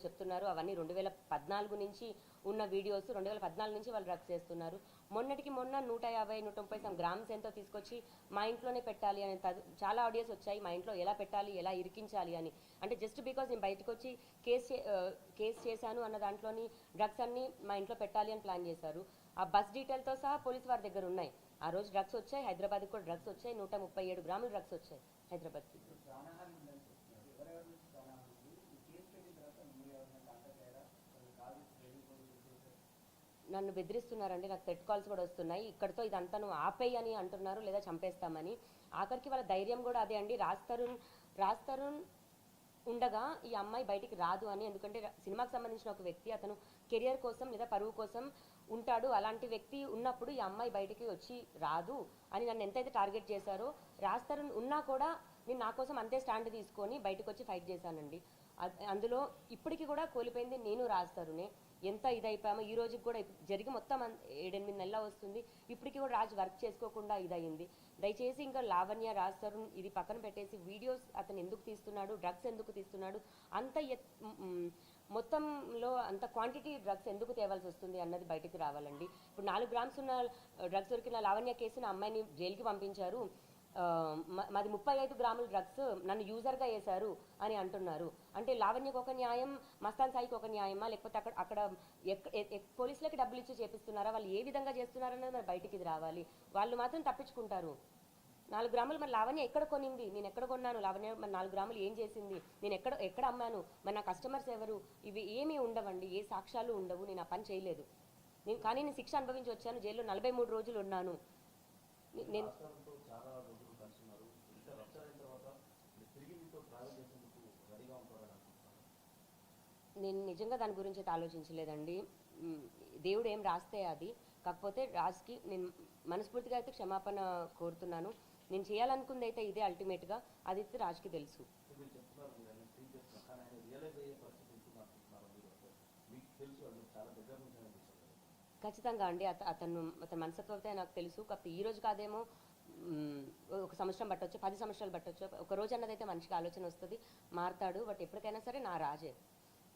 చెప్తున్నారు అవన్నీ 2014 నుంచి ఉన్న వీడియోస్. 2014 నుంచి వాళ్ళు డ్రగ్స్ చేస్తున్నారు. మొన్నటికి మొన్న 150 130 గ్రామ్స్ ఎంతో తీసుకొచ్చి మా ఇంట్లోనే పెట్టాలి అని చాలా ఆడియోస్ వచ్చాయి. మా ఇంట్లో ఎలా పెట్టాలి, ఎలా ఇరికించాలి అని. అంటే జస్ట్ బికాజ్ నేను బయటకు వచ్చి కేసు చేశాను అన్న దాంట్లోని డ్రగ్స్ అన్ని మా ఇంట్లో పెట్టాలి అని ప్లాన్ చేశారు. ఆ బస్ డీటెయిల్తో సహా పోలీస్ వారి దగ్గర ఉన్నాయి. ఆ రోజు డ్రగ్స్ వచ్చాయి, హైదరాబాద్కి కూడా డ్రగ్స్ వచ్చాయి, 137 గ్రాములు డ్రగ్స్ వచ్చాయి హైదరాబాద్కి. నన్ను బెదిరిస్తున్నారండి, నాకు థ్రెట్ కాల్స్ కూడా వస్తున్నాయి. ఇక్కడితో ఇదంతా నువ్వు ఆపేయి అని అంటున్నారు, లేదా చంపేస్తామని. ఆఖరికి వాళ్ళ ధైర్యం కూడా అదే అండి. రాజ్ తరుణ్ ఉండగా ఈ అమ్మాయి బయటికి రాదు అని. ఎందుకంటే సినిమాకి సంబంధించిన ఒక వ్యక్తి అతను కెరియర్ కోసం లేదా పరువు కోసం ఉంటాడు. అలాంటి వ్యక్తి ఉన్నప్పుడు ఈ అమ్మాయి బయటికి వచ్చి రాదు అని నన్ను ఎంతైతే టార్గెట్ చేశారో, రాజ్ తరుణ్ ఉన్నా కూడా నేను నా కోసం అంతే స్టాండ్ తీసుకొని బయటకు వచ్చి ఫైట్ చేశానండి. అందులో ఇప్పటికీ కూడా కోల్పోయింది నేను, రాజ్ తరుణే. ఎంత ఇదైపోయామో ఈ రోజుకి కూడా జరిగి మొత్తం 7-8 నెలలు వస్తుంది. ఇప్పటికీ కూడా రాజ్ వర్క్ చేసుకోకుండా ఇదయింది. దయచేసి ఇంకా లావణ్య, రాజ్ తరుణ్ ఇది పక్కన పెట్టేసి వీడియోస్ అతను ఎందుకు తీస్తున్నాడు, డ్రగ్స్ ఎందుకు తీస్తున్నాడు, అంత మొత్తంలో అంత క్వాంటిటీ డ్రగ్స్ ఎందుకు తేవాల్సి వస్తుంది అన్నది బయటికి రావాలండి. ఇప్పుడు 4 గ్రామ్స్ ఉన్న డ్రగ్స్ దొరికిన లావణ్య కేసున అమ్మాయిని జైలుకి పంపించారు. మాది 35 గ్రాముల డ్రగ్స్ నన్ను యూజర్గా వేశారు అని అంటున్నారు. అంటే లావణ్యకు ఒక న్యాయం, మస్తాన్ సాయికి ఒక న్యాయమా, లేకపోతే అక్కడ పోలీసులకి డబ్బులు ఇచ్చి చేపిస్తున్నారా, వాళ్ళు ఏ విధంగా చేస్తున్నారన్నది మరి బయటికి రావాలి. వాళ్ళు మాత్రం తప్పించుకుంటారు. 4 గ్రాములు మరి లావణ్య ఎక్కడ కొనింది, నేను ఎక్కడ కొన్నాను, లావణ్య మరి 4 గ్రాములు ఏం చేసింది, నేను ఎక్కడ అమ్మాను, మరి నా కస్టమర్స్ ఎవరు, ఇవి ఏమీ ఉండవండి. ఏ సాక్ష్యాలు ఉండవు. నేను ఆ పని చేయలేదు. కానీ నేను శిక్ష అనుభవించి వచ్చాను. జైల్లో 43 రోజులు ఉన్నాను. నేను నిజంగా దాని గురించి అయితే ఆలోచించలేదండి. దేవుడు ఏం రాస్తే అది. కాకపోతే రాజ్కి నేను మనస్ఫూర్తిగా అయితే క్షమాపణ కోరుతున్నాను. నేను చేయాలనుకుంది అయితే ఇదే అల్టిమేట్గా. అది రాజ్కి తెలుసు. ఖచ్చితంగా అండి. అతని మనస్తత్వం అయితే నాకు తెలుసు. కాకపోతే ఈ రోజు కాదేమో, 1 సంవత్సరం పట్టవచ్చు, 10 సంవత్సరాలు పట్టవచ్చు. ఒక రోజు అన్నదైతే మనిషికి ఆలోచన వస్తుంది, మారుతాడు. బట్ ఎప్పటికైనా సరే నా రాజే.